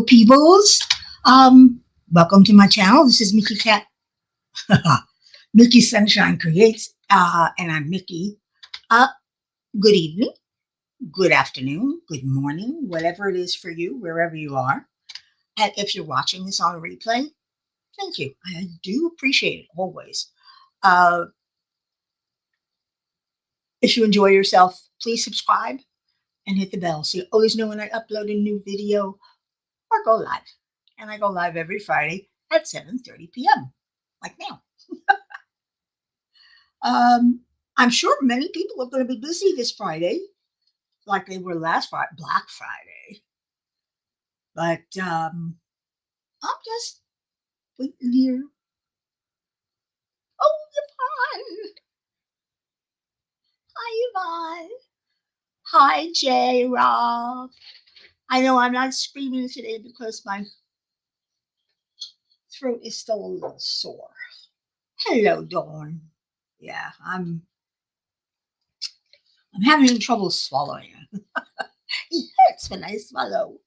Hello, peoples. Welcome to my channel. This is Mickey Cat. Mickey Sunshine Creates, and I'm Mickey. Uh, Good evening, good afternoon, good morning, whatever it is for you, wherever you are. And if you're watching this on a replay, thank you. I do appreciate it always. Uh, if you enjoy yourself, please subscribe and hit the bell so you always know when I upload a new video or go live. And I go live every Friday at 7:30 p.m. like now. I'm sure many people are going to be busy this Friday, like they were last Friday, Black Friday. But I'm just waiting here. Oh, Yvonne. Hi, Yvonne. Hi, J. Rob. I know I'm not screaming today because my throat is still a little sore. Hello, Dawn. Yeah, I'm having trouble swallowing. It hurts when I swallow.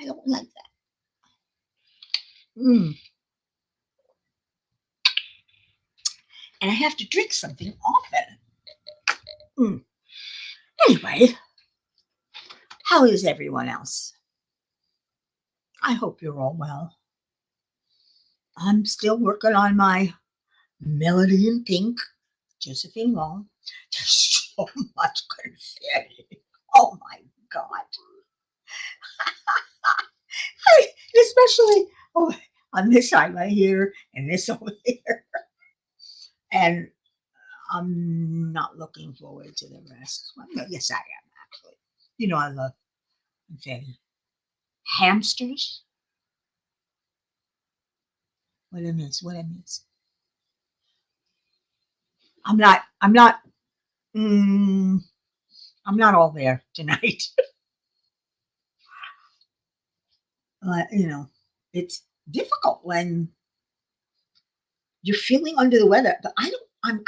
I don't like that. And I have to drink something often. Anyway, how is everyone else? I hope you're all well. I'm still working on my Melody in Pink, Josephine Long. There's so much confetti. Oh my God. Especially on this side right here and this over here. And I'm not looking forward to the rest. Well, no, yes, I am, actually. You know, I love confetti. Hamsters? What I miss? What I miss? I'm not. Mm, I'm not all there tonight. You know, it's difficult when you're feeling under the weather. But I don't.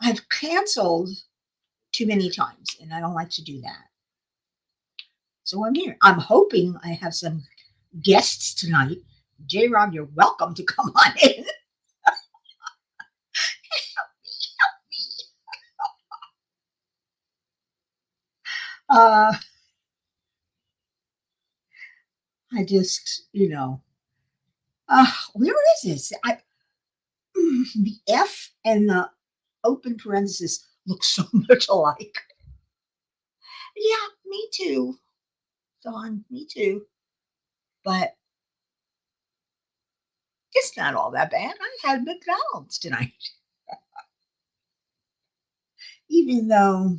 I've canceled too many times, and I don't like to do that. So I'm here. I'm hoping I have some guests tonight. J. Rob, you're welcome to come on in. Uh, I just, where is this? The F and the open parenthesis look so much alike. Yeah, me too, Dawn, me too. But it's not all that bad. I had McDonald's tonight. Even though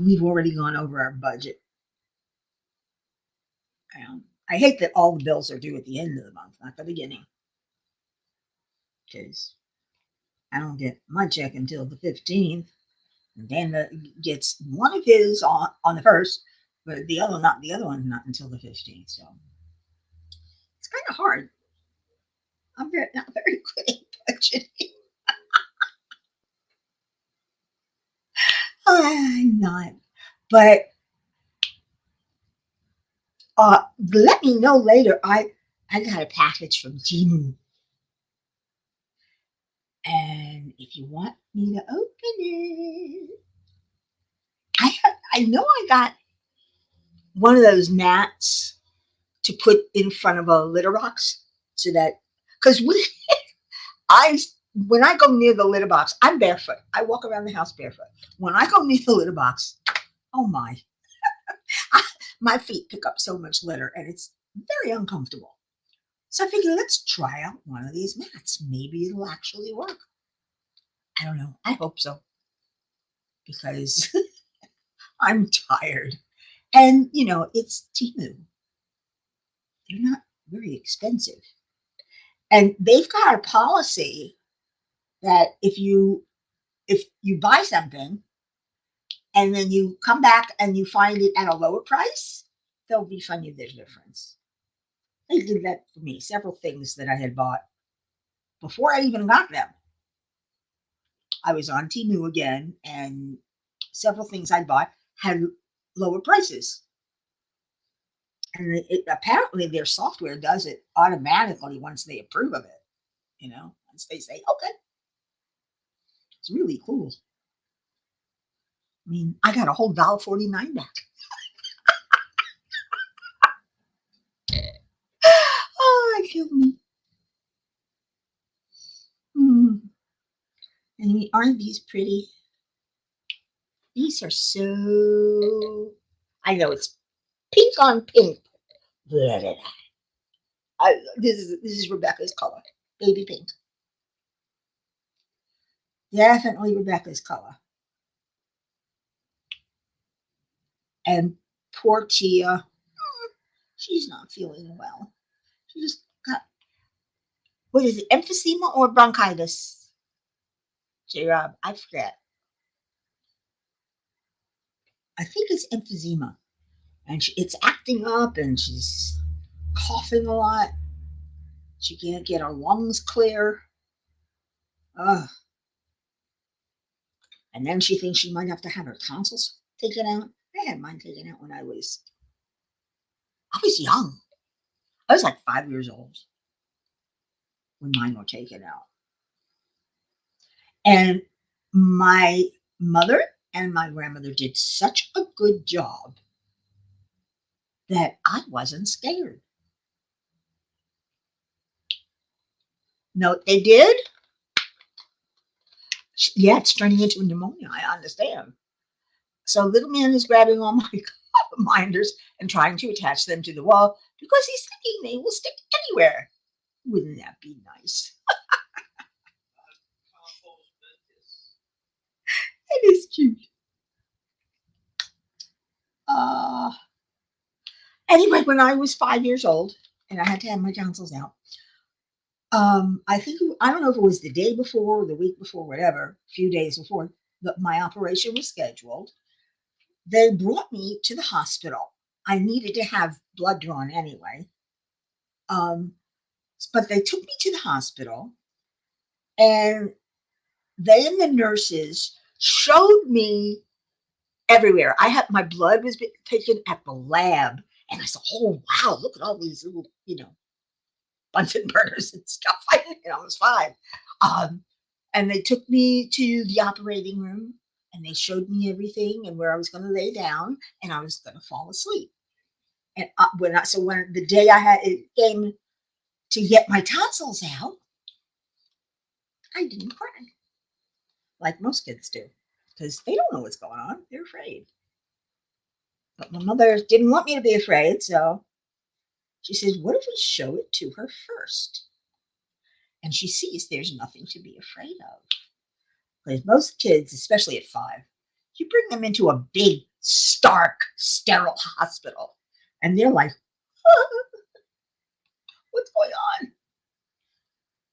we've already gone over our budget. I hate that all the bills are due at the end of the month, not the beginning. Because I don't get my check until the 15th. And Dan gets one of his on the 1st, but the other one not until the 15th. So it's kind of hard. I'm not very good at budgeting. I'm not. But let me know later. I got a package from Temu. And if you want me to open it, I know I got one of those mats to put in front of a litter box so that, because I when I go near the litter box, I'm barefoot. I walk around the house barefoot. When I go near the litter box, oh my, my feet pick up so much litter and it's very uncomfortable. So I figured, let's try out one of these mats. Maybe it'll actually work. I don't know. I hope so because I'm tired. And, it's Temu. They're not very expensive. And they've got a policy that if you buy something and then you come back and you find it at a lower price, they'll refund you the difference. They did that for me. Several things that I had bought before I even got them. I was on Temu again, and several things I bought had lower prices. And apparently their software does it automatically once they approve of it. Once they say, okay, it's really cool. I mean, I got a whole $1.49 back. Oh, that killed me. And aren't these pretty? These are so. I know it's pink on pink. Blah, blah, blah. This is Rebecca's color, baby pink. Definitely Rebecca's color. And poor Tia, she's not feeling well. She just got, what is it, emphysema or bronchitis? J-Rob, I forget. I think it's emphysema. And it's acting up and she's coughing a lot. She can't get her lungs clear. Ugh. And then she thinks she might have to have her tonsils taken out. I had mine taken out when I was young. I was like 5 years old when mine were taken out. And my mother and my grandmother did such a good job that I wasn't scared. No, they did. Yeah, it's turning into pneumonia. I understand. So little man is grabbing all my minders and trying to attach them to the wall because he's thinking they will stick anywhere. Wouldn't that be nice? It is cute. Uh, anyway, when I was 5 years old and I had to have my tonsils out, I don't know if it was the day before or the week before, whatever, a few days before my operation was scheduled. They brought me to the hospital. I needed to have blood drawn anyway. But they took me to the hospital and they and the nurses showed me everywhere. I had my blood was taken at the lab, and I said, "Oh wow, look at all these little, Bunsen burners and stuff." I was 5, and they took me to the operating room, and they showed me everything and where I was going to lay down, and I was going to fall asleep. And when the day it came to get my tonsils out, I didn't cry like most kids do because they don't know what's going on. They're afraid. But my mother didn't want me to be afraid, so she says, "What if we show it to her first?" And she sees there's nothing to be afraid of. Because most kids, especially at 5, you bring them into a big, stark, sterile hospital, and they're like, "What's going on?"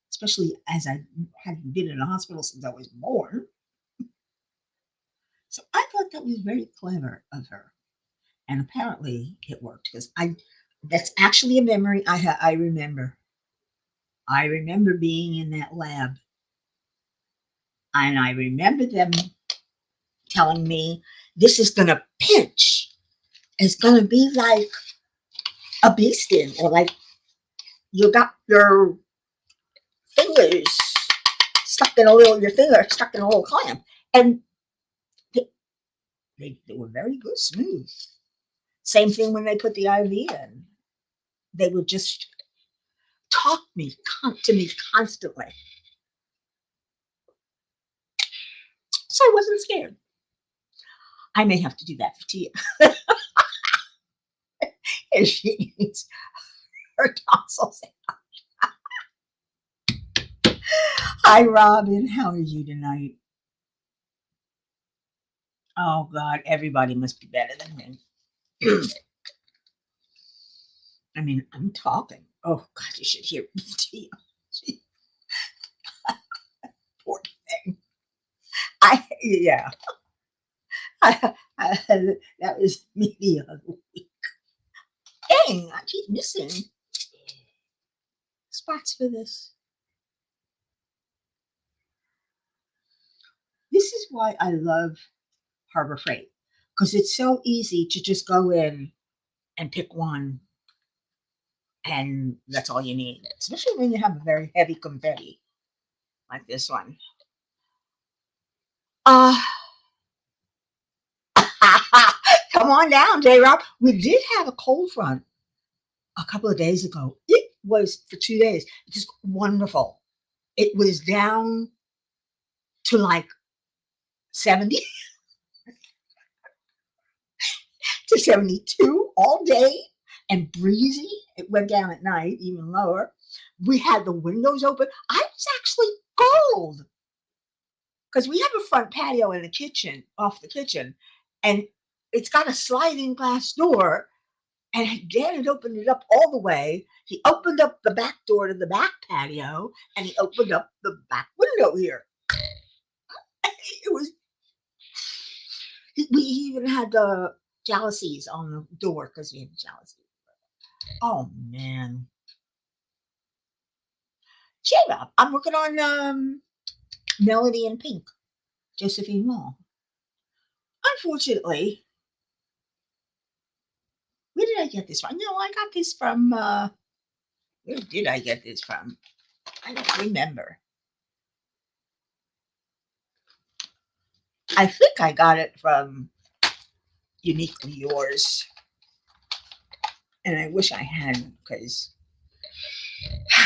Especially as I hadn't been in a hospital since I was born. So I thought that was very clever of her. And apparently it worked because that's actually a memory I remember. I remember being in that lab, and I remember them telling me this is going to pinch. It's going to be like a bee sting, or like you got your fingers your finger stuck in a little clamp. And they were very good, smooth. Same thing when they put the IV in. They would just talk to me constantly. So I wasn't scared. I may have to do that for Tia if she needs her tonsils. Hi, Robin. How are you tonight? Oh, God. Everybody must be better than me. I mean, I'm talking. Oh, God, you should hear Tia. Poor thing. Yeah. That was me the other week. Dang, I keep missing spots for this. This is why I love Harbor Freight. because it's so easy to just go in and pick one, and that's all you need, especially when you have a very heavy confetti like this one. Uh, come on down, J Rob. We did have a cold front a couple of days ago. It was for 2 days. Just wonderful. It was down to like 70 to 72 all day and breezy. It went down at night, even lower. We had the windows open. I was actually cold because we have a front patio in the kitchen, off the kitchen, and it's got a sliding glass door. And Dad had opened it up all the way. He opened up the back door to the back patio, and he opened up the back window here. It was. We even had the jalousies on the door because we had jalousies. Oh man, Jada, I'm working on Melody and Pink, Josephine Wall. Unfortunately, where did I get this from? No, I got this from. Where did I get this from? I don't remember. I think I got it from Uniquely Yours, and I wish I had because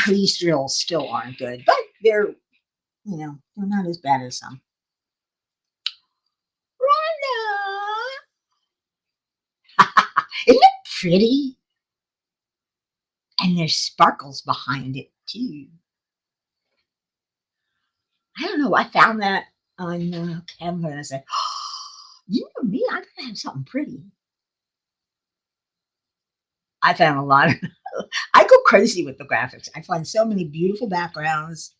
these drills still aren't good, but they're they're not as bad as some. Rhonda, isn't it pretty? And there's sparkles behind it too. I don't know. I found that on Canva, and I said, oh, "You know me, I gotta have something pretty." I found a lot. I go crazy with the graphics. I find so many beautiful backgrounds,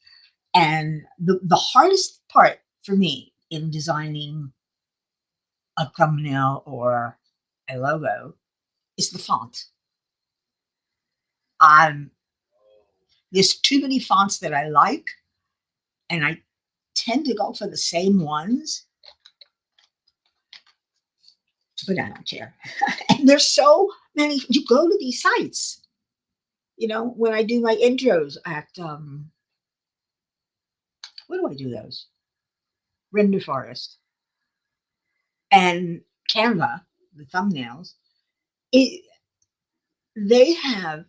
and the hardest part for me in designing a thumbnail or a logo is the font. Um, there's too many fonts that I like, and I tend to go for the same ones, but I don't care. And there's so many. You go to these sites, when I do my intros at where do I do those? Render Forest and Canva, the thumbnails. It, they have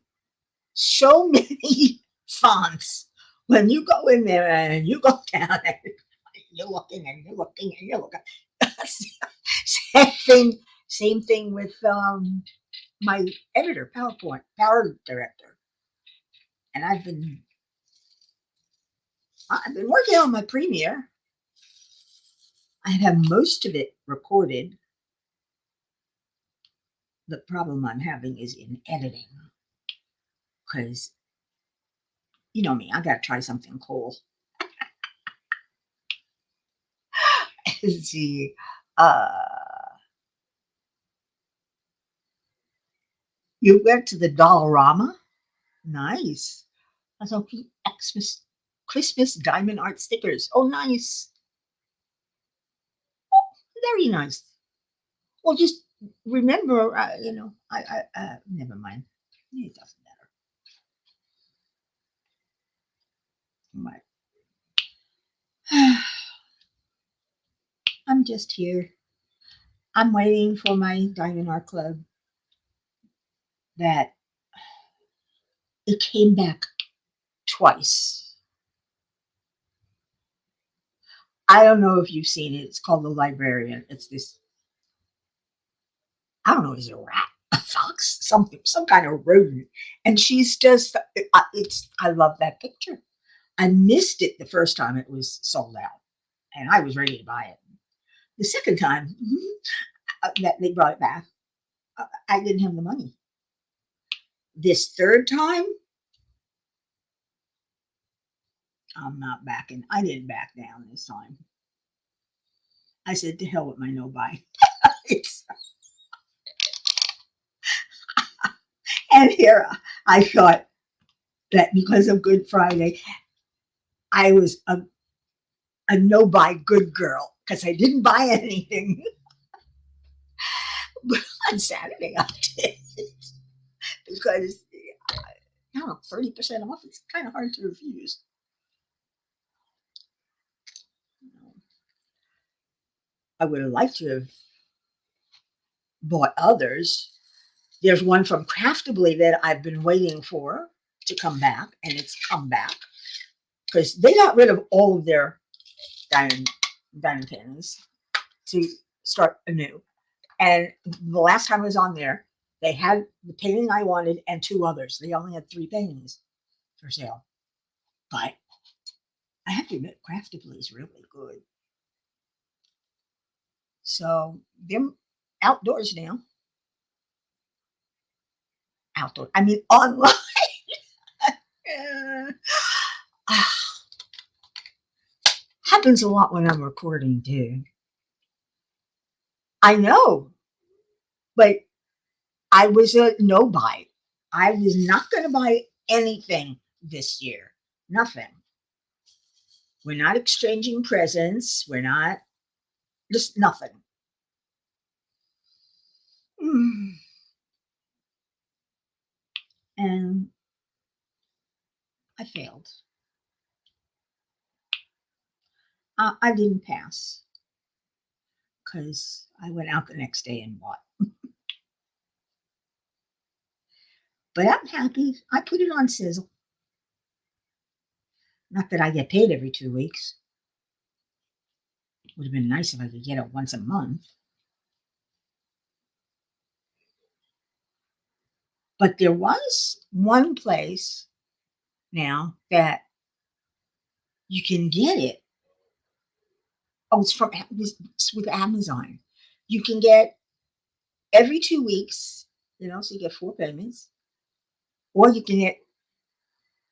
so many fonts. When you go in there and you go down and you're looking and you're looking and you're looking. same thing. Same thing with my editor, PowerPoint, Power Director, and I've been working on my Premiere. I have most of it recorded. The problem I'm having is in editing because you know me, I got to try something cool. Let's see. Uh, you went to the Dollarama? Nice. That's all Christmas diamond art stickers. Oh, nice. Very nice. Well, just remember, never mind. It doesn't matter. Right. I'm just here. I'm waiting for my diamond art club that it came back twice. I don't know if you've seen it. It's called The Librarian. It's this, I don't know, is it a rat, a fox, something, some kind of rodent. And she's just, I love that picture. I missed it the first time it was sold out, and I was ready to buy it. The second time that they brought it back, I didn't have the money. This third time, I'm not backing. I didn't back down this time. I said, to hell with my no buy. And here I thought that because of Good Friday, I was a no buy good girl because I didn't buy anything. But on Saturday I did because no, 30% off. It's kind of hard to refuse. I would have liked to have bought others. There's one from Craftably that I've been waiting for to come back, and it's come back because they got rid of all of their diamond pins to start anew. And the last time I was on there, they had the painting I wanted and two others. They only had three paintings for sale. But I have to admit, Craftably is really good. So they're outdoors now. Outdoor. I mean, online. Ah, happens a lot when I'm recording too. I know, but I was a no buy. I was not going to buy anything this year. Nothing. We're not exchanging presents. We're not, just nothing. Mm. And I failed. I didn't pass because I went out the next day and bought. But I'm happy. I put it on sizzle. Not that I get paid every 2 weeks. Would have been nice if I could get it once a month. But there was one place now that you can get it. Oh, it's with Amazon. You can get every 2 weeks, so you get four payments, or you can get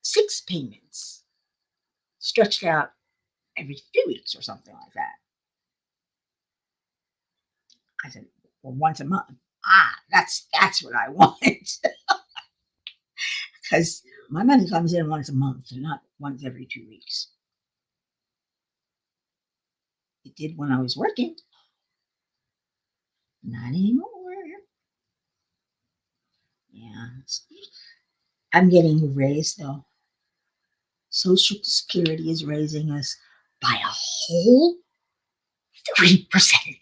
six payments stretched out every 2 weeks or something like that. I said, well, once a month. That's what I want. Because my money comes in once a month and not once every 2 weeks. It did when I was working. Not anymore. Yeah. I'm getting a raise though. Social Security is raising us by a whole 3%. 3%.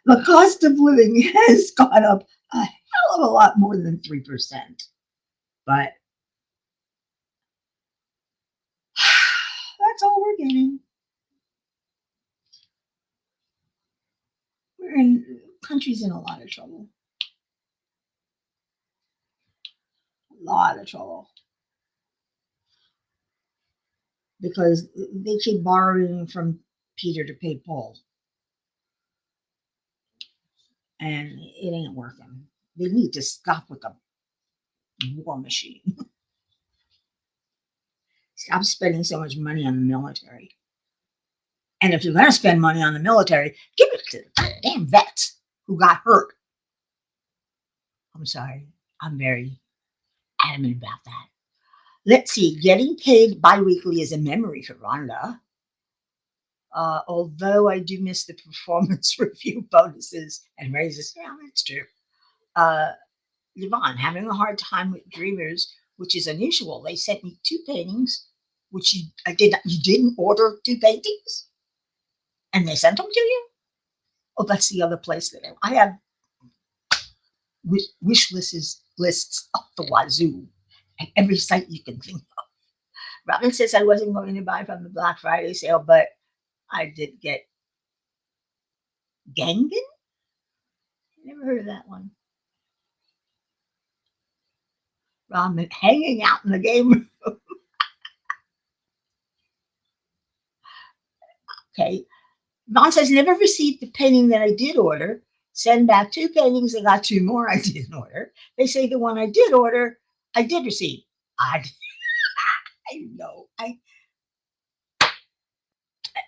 The cost of living has gone up a hell of a lot more than 3%. But that's all we're getting. Country's in a lot of trouble. A lot of trouble. Because they keep borrowing from Peter to pay Paul. And it ain't working. They need to stop with the war machine. Stop spending so much money on the military. And if you're going to spend money on the military, give it to the goddamn vets who got hurt. I'm sorry. I'm very adamant about that. Let's see. Getting paid biweekly is a memory for Rhonda. Although I do miss the performance review bonuses and raises. Yeah, that's true. Yvonne, having a hard time with dreamers, which is unusual. They sent me two paintings, which you didn't order two paintings, and they sent them to you. Oh, that's the other place that I have wish lists up the wazoo at every site you can think of. Robin says I wasn't going to buy from the Black Friday sale, but I did get Gangan. Never heard of that one. Robin hanging out in the game room. Okay. Ron says never received the painting that I did order. Send back two paintings. I got two more I didn't order. They say the one I did order, I did receive. I know.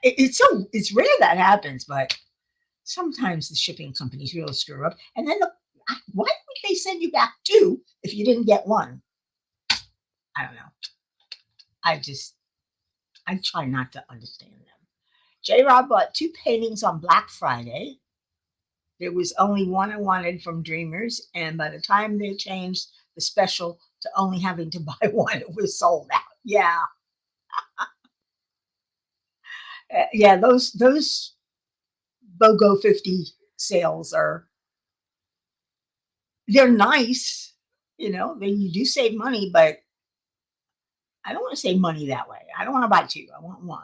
It's rare that happens, but sometimes the shipping companies really screw up. And then why would they send you back two if you didn't get one? I don't know. I just, I try not to understand them. J. Rob bought two paintings on Black Friday. There was only one I wanted from Dreamers, and by the time they changed the special to only having to buy one, it was sold out. Yeah, yeah. Those BOGO 50 sales are, they're nice. You know, then you do save money, but I don't want to save money that way. I don't want to buy two. I want one.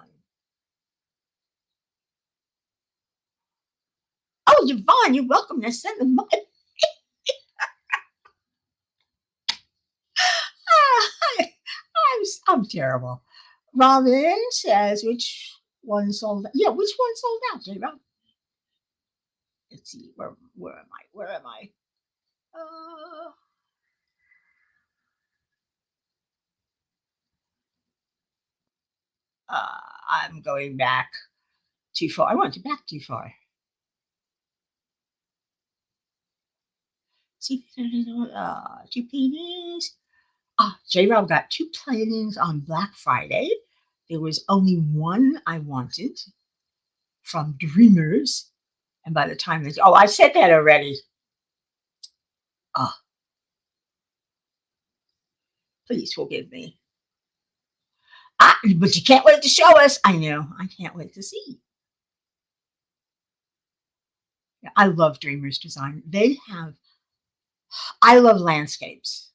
Oh, Yvonne, you're welcome to send them money. I'm terrible. Robin says, which one sold out? Yeah, which one sold out, J. Rob? Let's see. Where am I? Where am I? Uh, I'm going back too far. I went to back too far. See, two paintings. Ah, J. Rob got two paintings on Black Friday. There was only one I wanted from Dreamers, and by the time they, oh, I said that already. Oh, please forgive me. But you can't wait to show us. I know. I can't wait to see. Yeah, I love Dreamers design. They have, I love landscapes.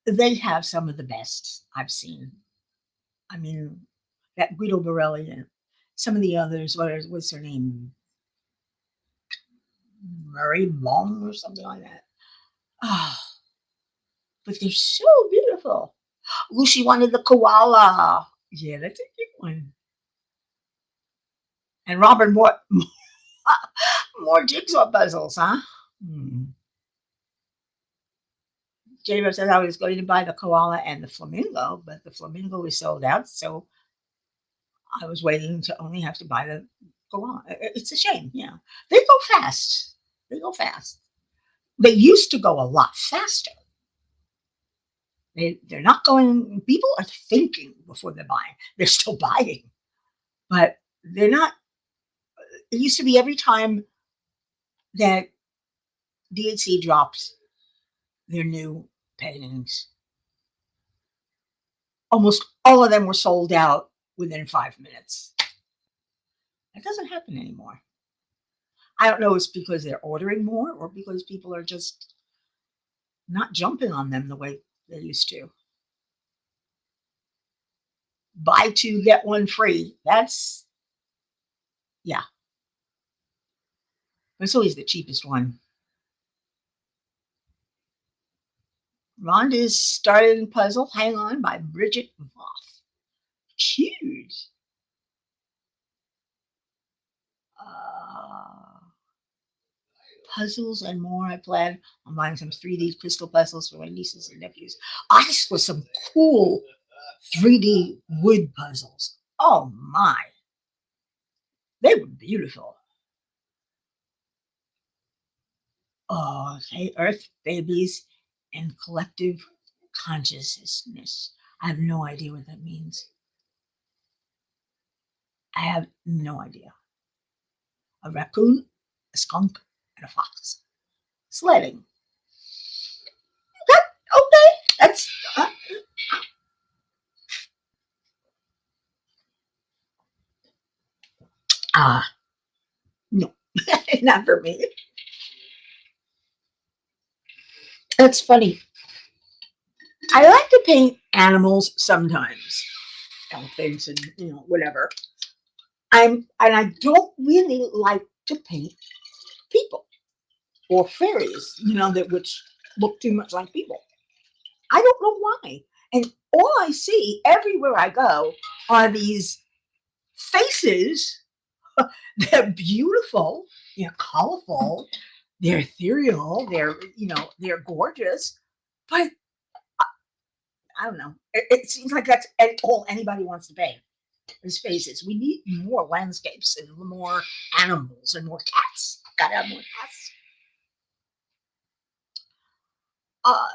They have some of the best I've seen. I mean, that Guido Borelli and some of the others. What's her name? Murray Long or something like that. Oh, but they're so beautiful. Lucy wanted the koala. Yeah, that's a cute one. And Robert, more jigsaw puzzles, huh? Hmm. Jacob said I was going to buy the koala and the flamingo, but the flamingo is sold out, so I was waiting to only have to buy the koala. It's a shame, yeah. They go fast. They go fast. They used to go a lot faster. They're not going. People are thinking before they're buying. They're still buying, but they're not. It used to be every time that DHC dropped their new paintings, almost all of them were sold out within 5 minutes. That doesn't happen anymore. I don't know if it's because they're ordering more or because people are just not jumping on them the way they used to. Buy two, get one free. That's, yeah, it's always the cheapest one. Rhonda's starting puzzle, Hang On by Bridget Voth. Cute. Uh, Puzzles and more. I plan on buying some 3D crystal puzzles for my nieces and nephews. I just was some cool 3D wood puzzles. Oh my, they were beautiful. Oh, hey, Earth babies and collective consciousness. I have no idea what that means. I have no idea. A raccoon, a skunk, and a fox. Sledding. Okay, okay. That's uh no, not for me. That's funny. I like to paint animals sometimes, elephants and whatever. I don't really like to paint people or fairies, that which look too much like people. I don't know why. And all I see everywhere I go are these faces. They're beautiful, colorful, they're ethereal, they're gorgeous, but I don't know. It seems like that's all anybody wants to paint is faces. We need more landscapes and more animals and more cats. Gotta have more cats. Uh,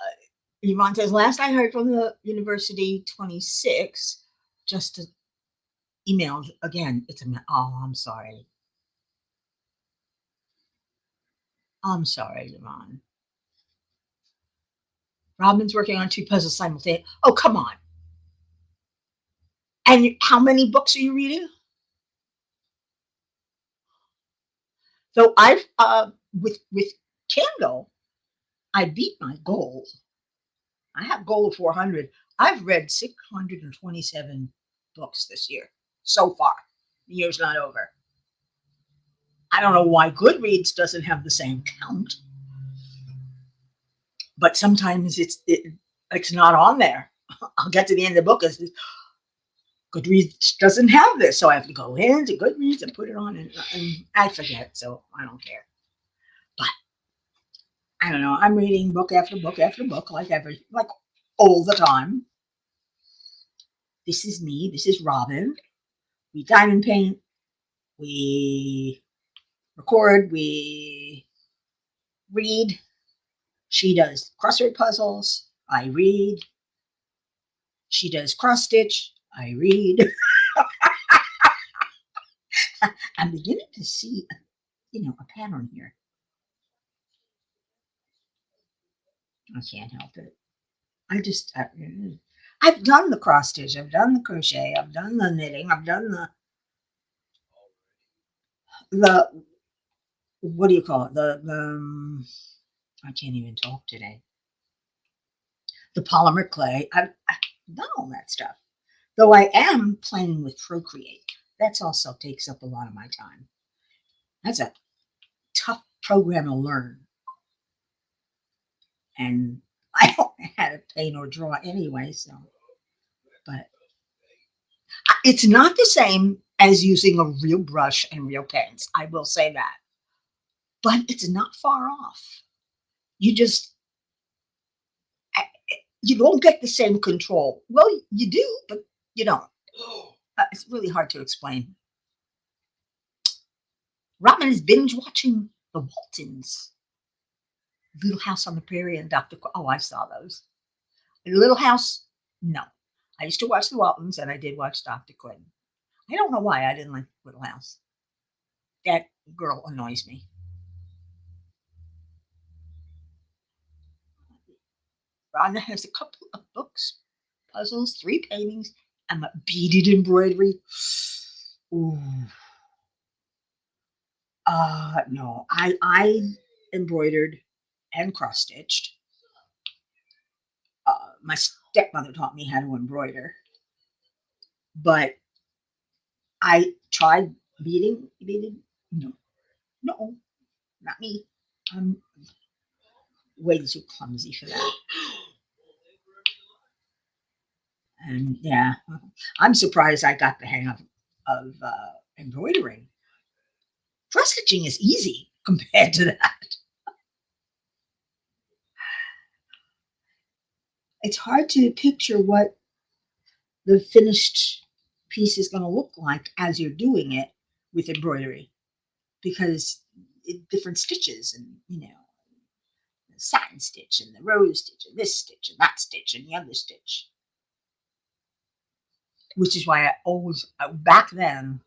Yvonne says, last I heard from the University 26, just emailed again. Oh, I'm sorry. I'm sorry, Yvonne. Robin's working on 2 puzzles simultaneously. Oh, come on. And how many books are you reading? So I've with Kindle, I beat my goal. I have a goal of 400. I've read 627 books this year so far. The year's not over. I don't know why Goodreads doesn't have the same count, but sometimes it's not on there. I'll get to the end of the book and Goodreads doesn't have this, so I have to go into Goodreads and put it on, and I forget, so I don't care. But I don't know. I'm reading book after book after book, like all the time. This is me. This is Robin. We diamond paint. We record. We read. She does crossword puzzles. I read. She does cross stitch. I read. I'm beginning to see, a pattern here. I can't help it. I've done the cross stitch. I've done the crochet. I've done the knitting. I've done the what do you call it? I can't even talk today. The polymer clay. I've done all that stuff. Though I am playing with Procreate. That's also takes up a lot of my time. That's a tough program to learn. And I don't know how to paint or draw anyway, so but it's not the same as using a real brush and real paints. I will say that. But it's not far off. You just you don't get the same control. Well, you do, but you don't. It's really hard to explain. Robin is binge watching The Waltons, Little House on the Prairie, and Dr. Oh, I saw those. Little House, no. I used to watch The Waltons, and I did watch Dr. Quinn. I don't know why I didn't like Little House. That girl annoys me. Rhonda has a couple of books, puzzles, 3 paintings, and a beaded embroidery. Ooh. No, I embroidered and cross stitched. My stepmother taught me how to embroider, but I tried beading. No, no, not me. I'm way too clumsy for that. And yeah, I'm surprised I got the hang of embroidering. Cross stitching is easy compared to that. It's hard to picture what the finished piece is going to look like as you're doing it with embroidery because different stitches and the satin stitch and the rose stitch and this stitch and that stitch and the other stitch, which is why I always back then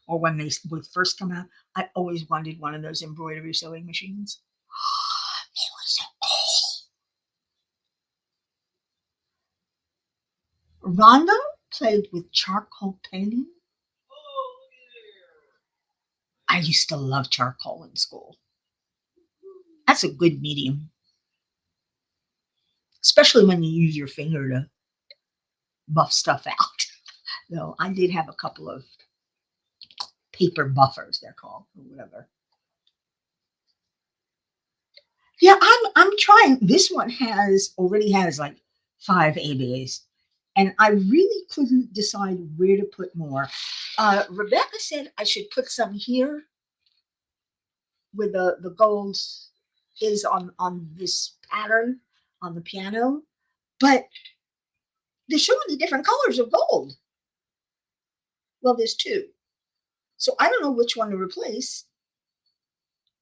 or when they would first come out, I always wanted one of those embroidery sewing machines. It was so cool. Rhonda played with charcoal painting. I used to love charcoal in school. That's a good medium, especially when you use your finger to buff stuff out. Though I did have a couple of paper buffers, they're called, or whatever. Yeah, I'm trying. This one already has like 5 ABAs, and I really couldn't decide where to put more. Rebecca said I should put some here where the gold is on this pattern on the piano, but there's so many different colors of gold. Well, there's 2, so I don't know which one to replace.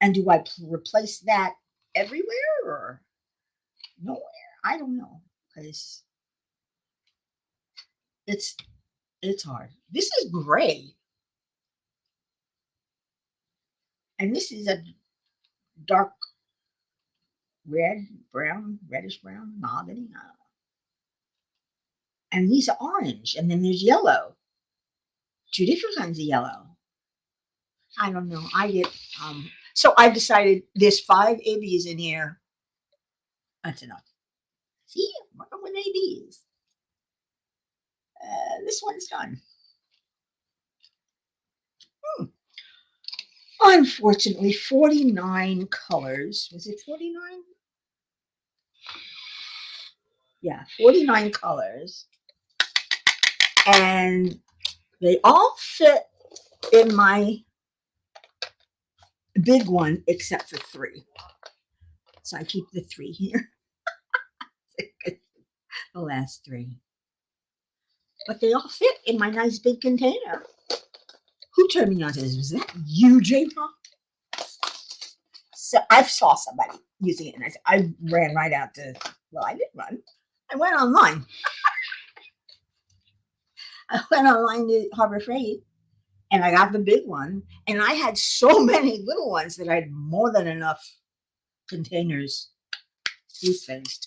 And do I replace that everywhere or nowhere? I don't know, because it's it's hard. This is gray, and this is a dark red, brown, reddish brown, mahogany. I don't know. And these are orange, and then there's yellow. Two different kinds of yellow. I don't know. I get so I decided there's 5 ABs in here. That's enough. See, I'm working with ABs. This one's done. Hmm. Unfortunately, 49 colors. Was it 49? Yeah, 49 colors. And they all fit in my big one except for 3. So I keep the 3 here. The last 3. But they all fit in my nice big container. Who turned me on to this? Was that you, J-Pop? So I saw somebody using it, and I ran right out to, well, I didn't run. I went online. I went online to Harbor Freight, and I got the big one. And I had so many little ones that I had more than enough containers, these things,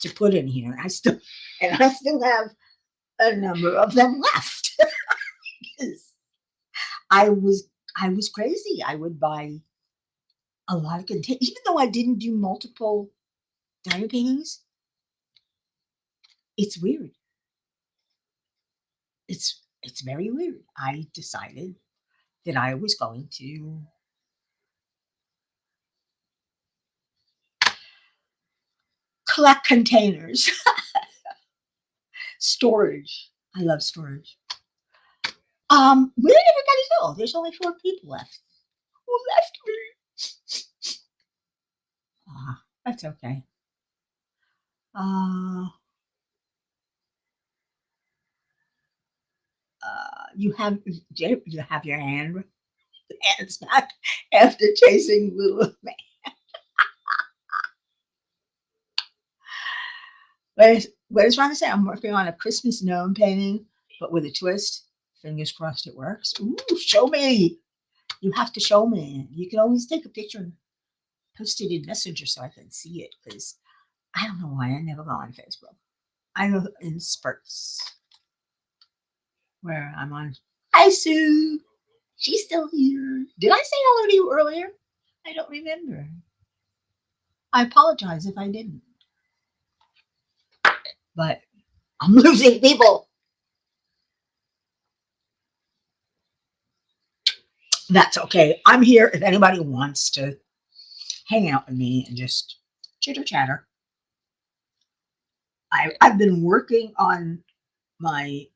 to put in here. I still have a number of them left. I was crazy. I would buy a lot of containers, even though I didn't do multiple diamond paintings. It's weird. It's very weird. I decided that I was going to collect containers. Storage. I love storage. Where did everybody go? There's only 4 people left. Who left me? Ah, that's okay. Uh, you have your hands back after chasing little man. What I was trying to say, I'm working on a Christmas gnome painting, but with a twist. Fingers crossed it works. Ooh, show me. You have to show me. You can always take a picture and post it in Messenger so I can see it, because I don't know why I never go on Facebook. I go in spurts where I'm on. Hi, Sue. She's still here. Did I say hello to you earlier? I don't remember. I apologize if I didn't. But I'm losing people. That's okay. I'm here if anybody wants to hang out with me and just chitter chatter. I've been working on my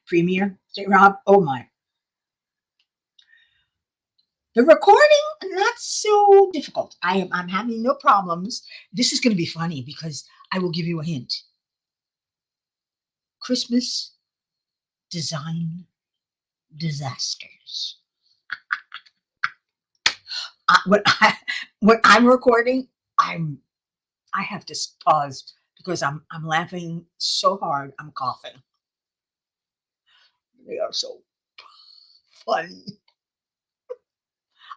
Premiere, J. Rob. Oh my. The recording, not so difficult. I'm having no problems. This is going to be funny because I will give you a hint. Christmas design disasters. When I'm recording, I have to pause because I'm laughing so hard I'm coughing. They are so funny.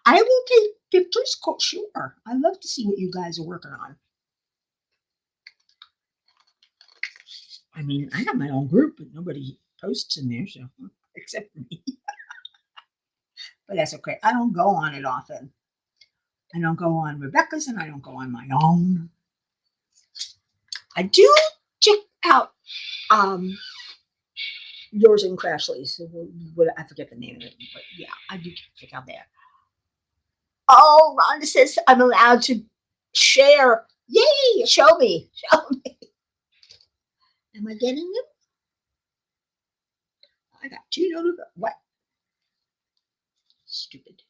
I will take pictures, sure. I love to see what you guys are working on. I mean, I have my own group, but nobody posts in there, so except for me. But that's okay. I don't go on it often. I don't go on Rebecca's, and I don't go on my own. I do check out yours and Crashly's. I forget the name of it, but yeah, I do check out there. Oh, Rhonda says I'm allowed to share. Yay! Show me. Show me. Am I getting them? I got 2 notifications. What? Stupid.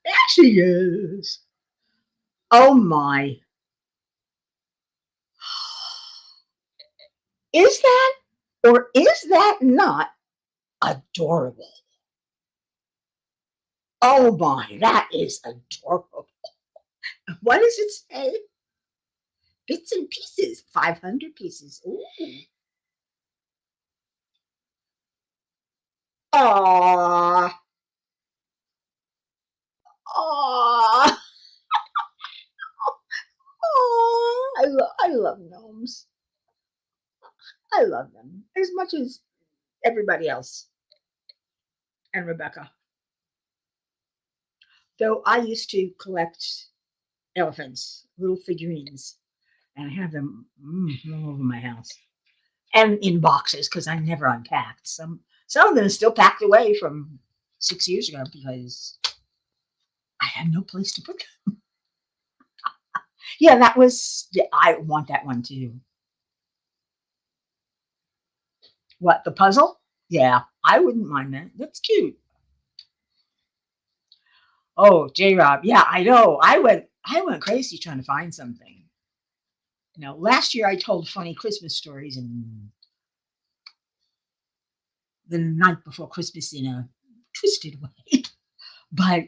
There she is. Oh my. Is that or is that not adorable? Oh my, that is adorable. What does it say? Bits and pieces. 500 pieces. Ooh. Aww. Aww. Aww. I love gnomes. I love them as much as everybody else and Rebecca. Though I used to collect elephants, little figurines, and I have them all over my house and in boxes because I never unpacked. Some of them are still packed away from 6 years ago because I had no place to put them. Yeah, that was. Yeah, I want that one too. What, the puzzle? Yeah, I wouldn't mind that. That's cute. Oh, J Rob. Yeah, I know. I went crazy trying to find something. Last year I told funny Christmas stories and the night before Christmas in a twisted way. But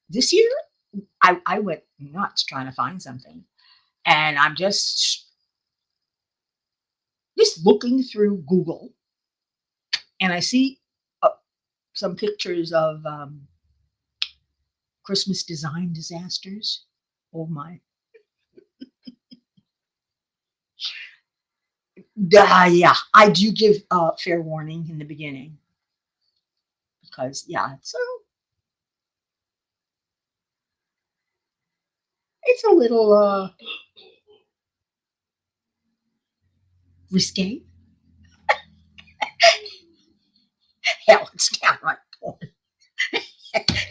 this year I went nuts trying to find something. And I'm just looking through Google and I see uh, some pictures of Christmas design disasters. Oh my. Yeah, I do give fair warning in the beginning because, yeah, it's a little risque. Hell, it's downright porn.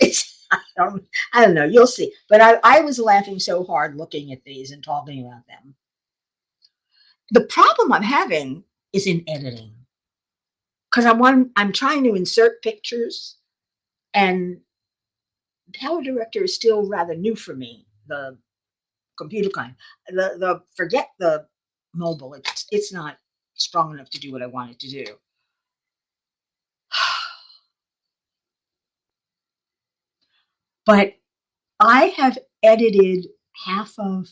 It's I don't know. You'll see. But I was laughing so hard looking at these and talking about them. The problem I'm having is in editing because I'm trying to insert pictures and Power Director is still rather new for me. The computer kind. The forget the mobile. It's not strong enough to do what I want it to do. But I have edited half of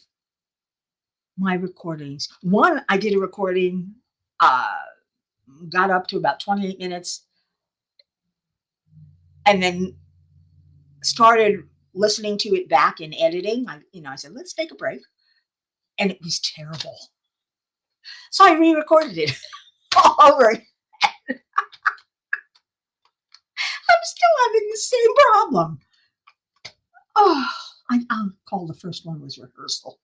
my recordings. One, I did a recording, uh, got up to about 28 minutes, and then started listening to it back in editing. I said, let's take a break. And it was terrible. So I re recorded it all over. I'm still having the same problem. Oh, I'll call the first one was rehearsal.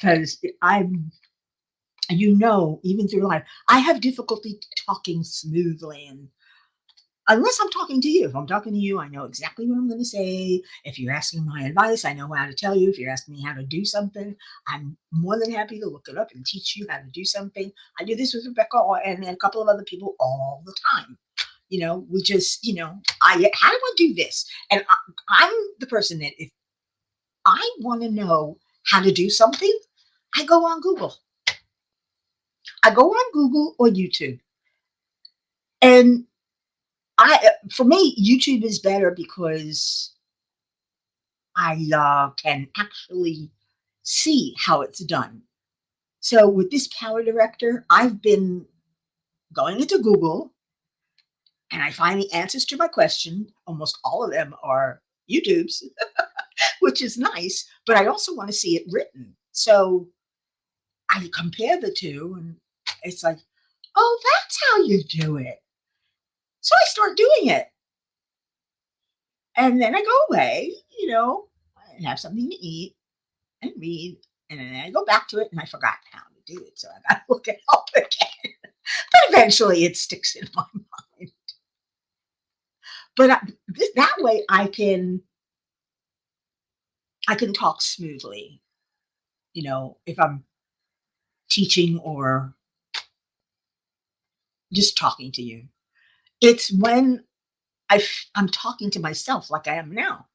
Because even through life, I have difficulty talking smoothly and unless I'm talking to you. If I'm talking to you, I know exactly what I'm going to say. If you're asking my advice, I know how to tell you. If you're asking me how to do something, I'm more than happy to look it up and teach you how to do something. I do this with Rebecca and a couple of other people all the time. We just, how do I do this? And I'm the person that if I want to know how to do something, I go on Google. I go on Google or YouTube. And for me, YouTube is better because I can actually see how it's done. So with this Power Director, I've been going into Google and I find the answers to my question. Almost all of them are YouTube's, which is nice, but I also want to see it written. So I compare the two and it's like, oh, that's how you do it. So I start doing it. And then I go away, and have something to eat and read. And then I go back to it and I forgot how to do it. So I got to look it up again. But eventually it sticks in my mind. But that way I can talk smoothly, if I'm teaching or just talking to you. It's when I'm talking to myself like I am now.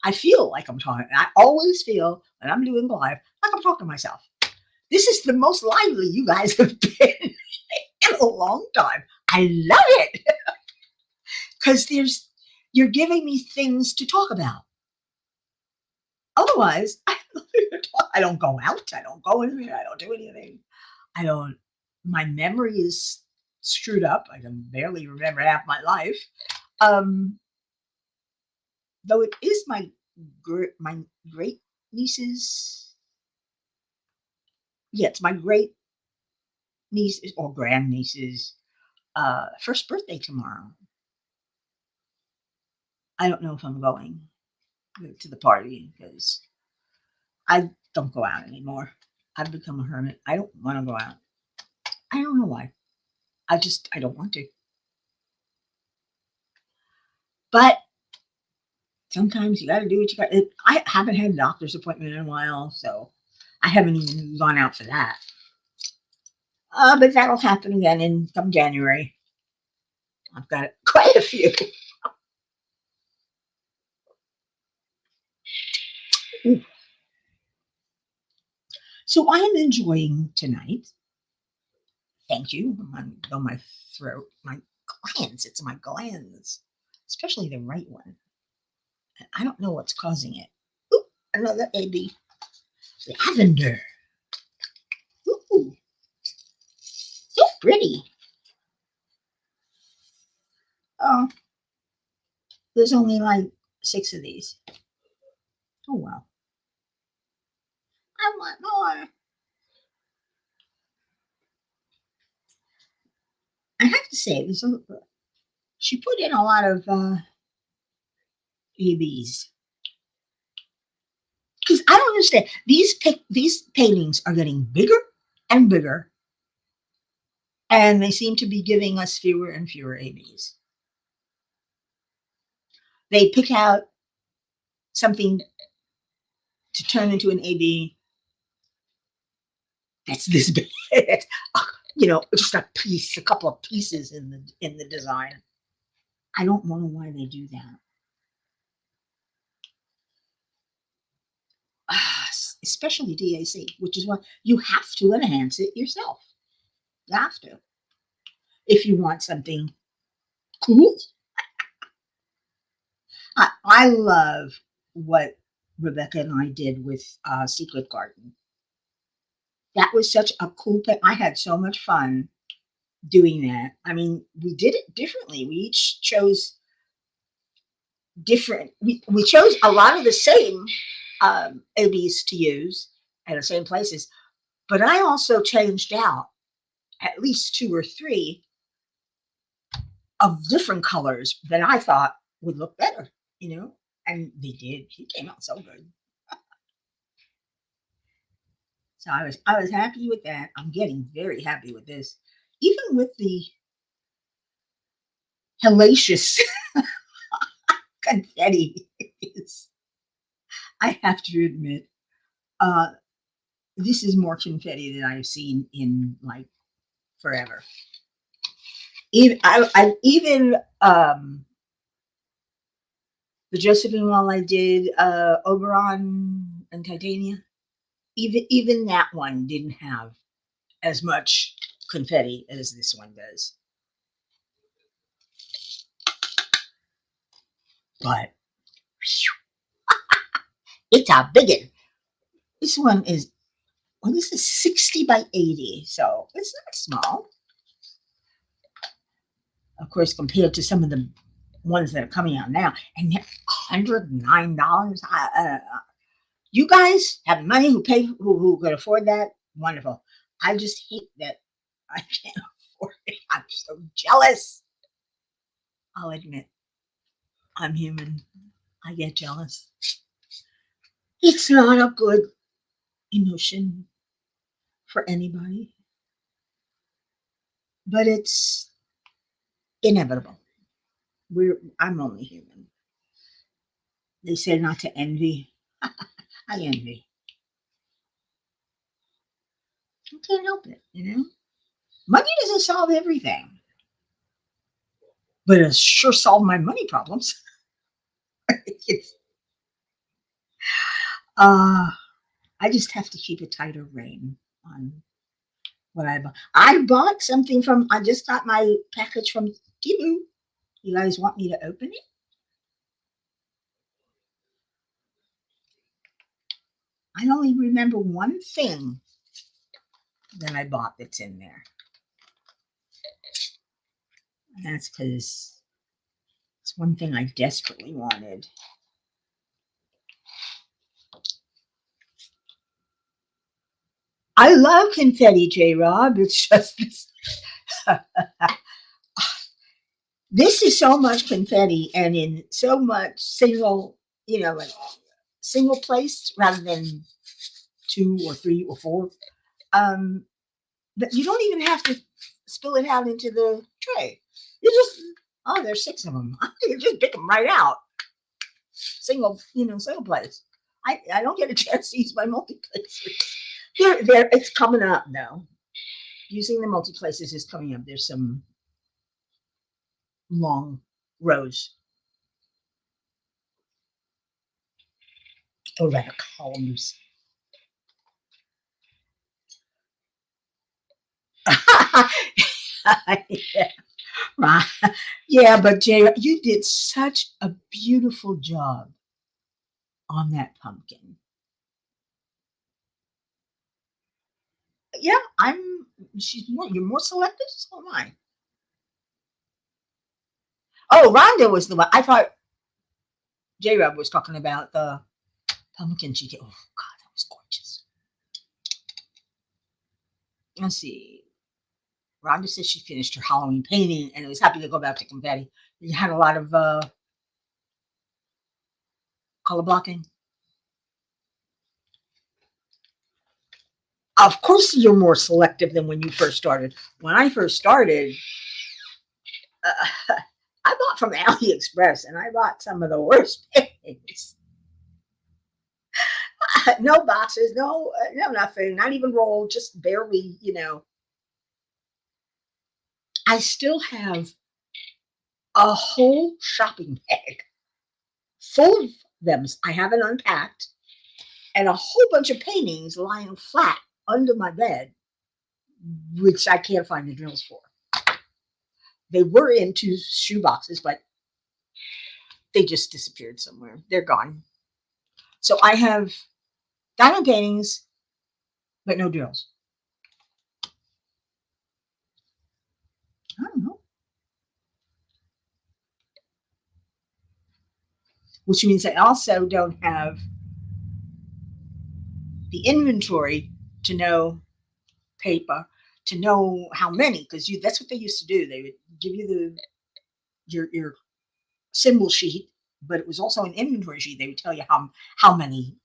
I feel like I'm talking. I always feel when I'm doing live like I'm talking to myself. This is the most lively you guys have been in a long time. I love it because You're giving me things to talk about. Otherwise, I don't go out. I don't go anywhere. I don't do anything. I don't. My memory is screwed up. I can barely remember half my life. Um, though it is my great niece's. Yeah, it's my great niece's or grandniece's first birthday tomorrow. I don't know if I'm going to the party because I don't go out anymore. I've become a hermit. I don't want to go out. I don't know why. I don't want to. But sometimes you got to do what you got. I haven't had a doctor's appointment in a while, so I haven't even gone out for that. But that'll happen again in come January. I've got quite a few. So I am enjoying tonight. Thank you. On my throat, my glands. It's my glands, especially the right one. I don't know what's causing it. Ooh, another AB. Lavender. Ooh, so pretty. Oh, there's only like 6 of these. Oh well. I want more. I have to say, she put in a lot of ABs because I don't understand. These paintings are getting bigger and bigger, and they seem to be giving us fewer and fewer ABs. They pick out something to turn into an AB that's this big. Just a piece, a couple of pieces in the design. I don't know why they do that. Especially DAC, which is why you have to enhance it yourself. You have to if you want something cool. I love what Rebecca and I did with Secret Garden. That was such a cool thing. I had so much fun doing that. I mean, we did it differently. We each chose different. We chose a lot of the same ABs to use at the same places, but I also changed out at least 2 or 3 of different colors that I thought would look better, and they did. He came out so good. So I was happy with that. I'm getting very happy with this, even with the hellacious confetti. I have to admit, uh, this is more confetti than I've seen in like forever. Even the Josephine Wall I did, Oberon and Titania. Even that one didn't have as much confetti as this one does. But it's a big one. This one is this is 60 by 80, so it's not small. Of course, compared to some of the ones that are coming out now, and they're $109. You guys have money who could afford that. Wonderful. I just hate that I can't afford it. I'm so jealous. I'll admit, I'm human. I get jealous. It's not a good emotion for anybody, but it's inevitable. I'm only human. They say not to envy. I envy. I can't help it. Money doesn't solve everything, but it sure solved my money problems. it's uh I just have to keep a tighter rein on what I bought. I bought something I just got my package from Timu. You guys want me to open it? I only remember one thing that I bought that's in there. And that's because it's one thing I desperately wanted. I love confetti, J. Rob. It's just this is so much confetti and in so much single, like single place rather than two or three or four. Um, but you don't even have to spill it out into the tray. You just there's six of them. You just pick them right out. Single place. I don't get a chance to use my multi places. There, it's coming up now. Using the multi places is coming up. There's some long rows, or rather columns. Yeah, right. Yeah, but Jay, you did such a beautiful job on that pumpkin. Yeah, I'm. She's more. You're more selective. So am I. Oh, Rhonda was the one. I thought J. Rob was talking about the pumpkin she did. Oh God, that was gorgeous. Let's see. Rhonda says she finished her Halloween painting and was happy to go back to confetti. You had a lot of color blocking. Of course, you're more selective than when you first started. When I first started, uh, I bought from AliExpress and I bought some of the worst paintings. No boxes, no nothing, not even rolled, just barely. I still have a whole shopping bag full of them. I haven't unpacked, and a whole bunch of paintings lying flat under my bed, which I can't find the drills for. They were in two shoe boxes, but they just disappeared somewhere. They're gone. So I have diamond paintings, but no drills. I don't know. Which means I also don't have the inventory to know paper, to know how many, because that's what they used to do. They would give you your symbol sheet, but it was also an inventory sheet. They would tell you how many,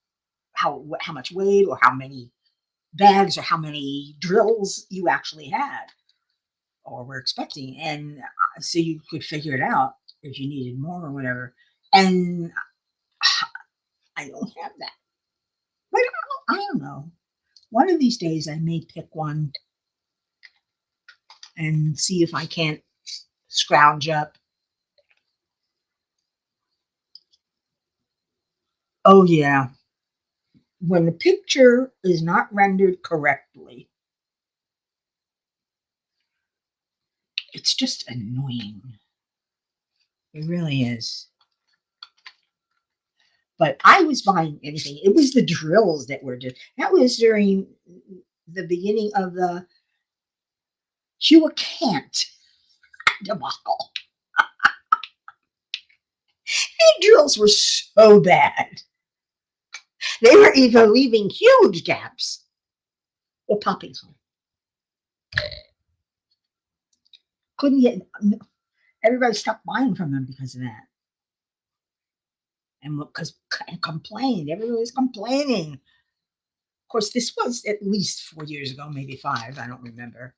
how much weight, or how many bags, or how many drills you actually had or were expecting, and so you could figure it out if you needed more or whatever. And I don't have that. But I don't know. One of these days I may pick one and see if I can't scrounge up. Oh yeah, when the picture is not rendered correctly, it's just annoying. It really is. But I was buying anything. It was the drills that were just. That was during the beginning of the Hua Kant debacle. The drills were so bad. They were either leaving huge gaps or popping some. Couldn't get. Everybody stopped buying from them because of that. And because complained, everybody was complaining. Of course, this was at least 4 years ago, maybe five. I don't remember.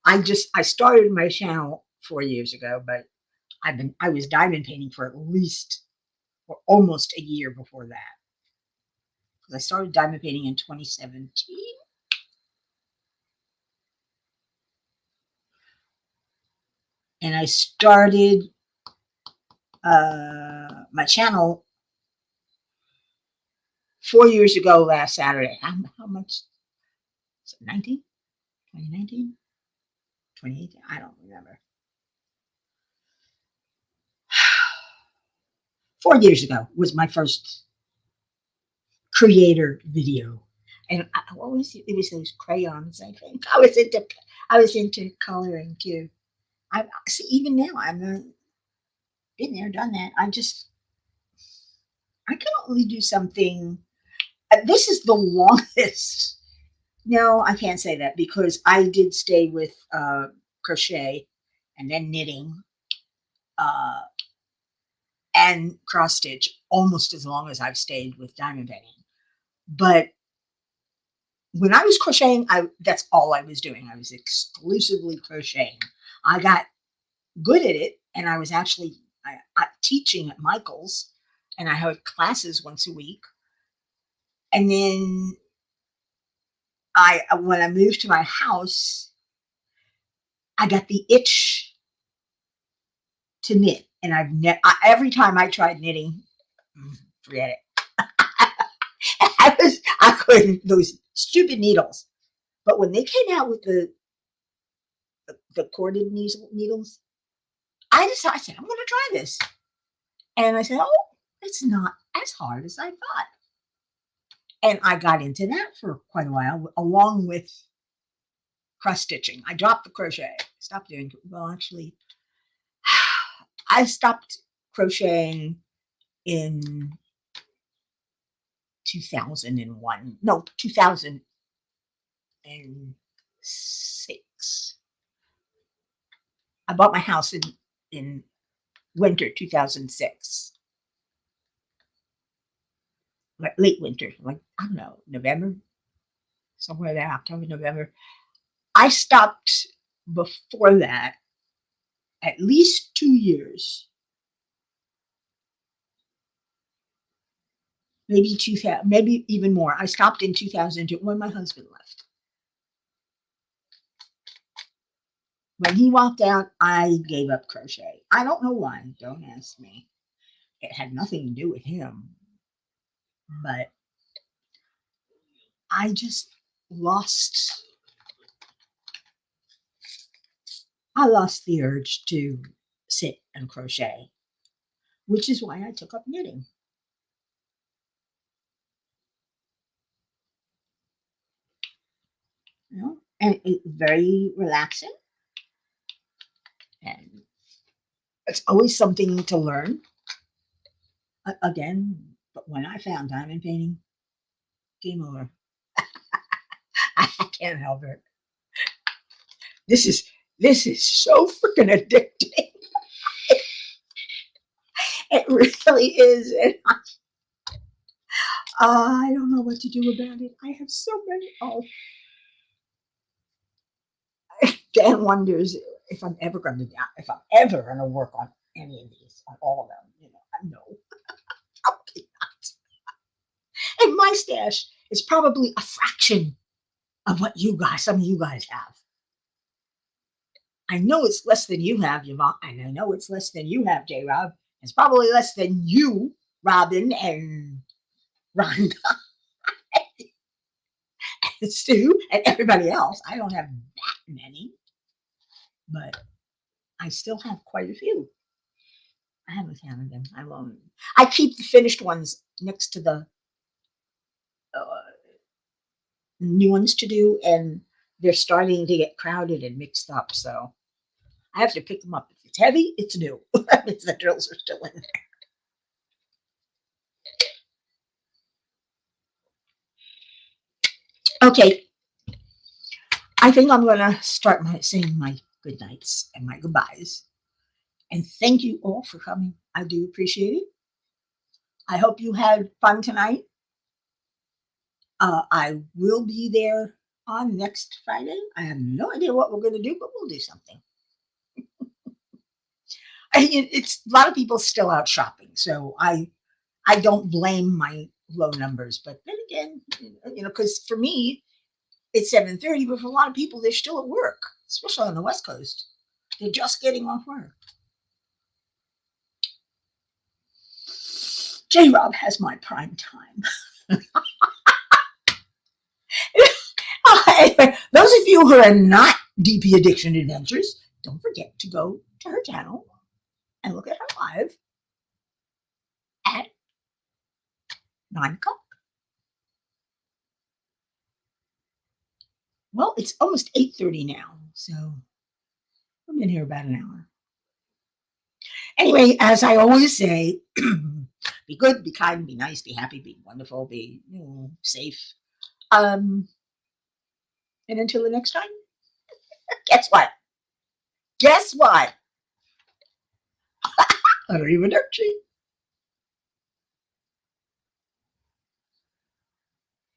I started my channel 4 years ago, but I was diamond painting for at least or almost a year before that. Because I started diamond painting in 2017. And I started my channel 4 years ago last Saturday. How much? Is it 19? 2019? 2018? I don't remember. 4 years ago was my first creator video. And what was it? It was those crayons, I think. I was into coloring too. I see. Even now, I'm not been there, done that. I can only do something. This is the longest. No, I can't say that because I did stay with crochet and then knitting uh, and cross stitch almost as long as I've stayed with diamond painting. But when I was crocheting, I that's all I was doing. I was exclusively crocheting. I got good at it, and I was actually teaching at Michael's, and I had classes once a week. And then I when I moved to my house, I got the itch to knit, and every time I tried knitting, forget it. I couldn't those stupid needles. But when they came out with the corded needles, I said I'm going to try this, and I said, oh, it's not as hard as I thought, and I got into that for quite a while, along with cross stitching. I dropped the crochet, stopped doing well. Actually, I stopped crocheting in 2001. No, 2006. I bought my house in winter 2006, like late winter, like I don't know, November, somewhere there, October, November. I stopped before that at least 2 years, maybe 2000, maybe even more. I stopped in 2002 when my husband left. When he walked out, I gave up crochet. I don't know why. Don't ask me. It had nothing to do with him, but I just lost. I lost the urge to sit and crochet, which is why I took up knitting. You know, and it's very relaxing, and it's always something to learn. Again, but when I found diamond painting, game over. I can't help it. This is this is so freaking addicting. It really is. And I don't know what to do about it. I have so many. Oh, Dan wonders if I'm ever going to if I'm ever going to work on any of these, on all of them. You know, I know probably not. And my stash is probably a fraction of what some of you guys have. I know it's less than you have, Yvonne, and I know it's less than you have, J. Rob. It's probably less than you, Robin, and Rhonda, and Sue, and everybody else. I don't have that many, but I still have quite a few. I haven't counted them. I won't. I keep the finished ones next to the uh, new ones to do, and they're starting to get crowded and mixed up. So I have to pick them up. If it's heavy, it's new. That means the drills are still in there. Okay, I think I'm gonna start saying my good nights and my goodbyes. And thank you all for coming. I do appreciate it. I hope you had fun tonight. I will be there on next Friday. I have no idea what we're going to do, but we'll do something. It's a lot of people still out shopping, so I don't blame my low numbers. But then again, because for me it's 7:30, but for a lot of people they're still at work, especially on the West Coast. They're just getting off work. J. Rob has my prime time. Those of you who are not DP Addiction Adventures, don't forget to go to her channel and look at her live at 9 o'clock. Well, it's almost 8:30 now, so I've been here about an hour. Anyway, as I always say, be good, be kind, be nice, be happy, be wonderful, be safe. Um, and until the next time, guess what? Guess what? Arrivederci.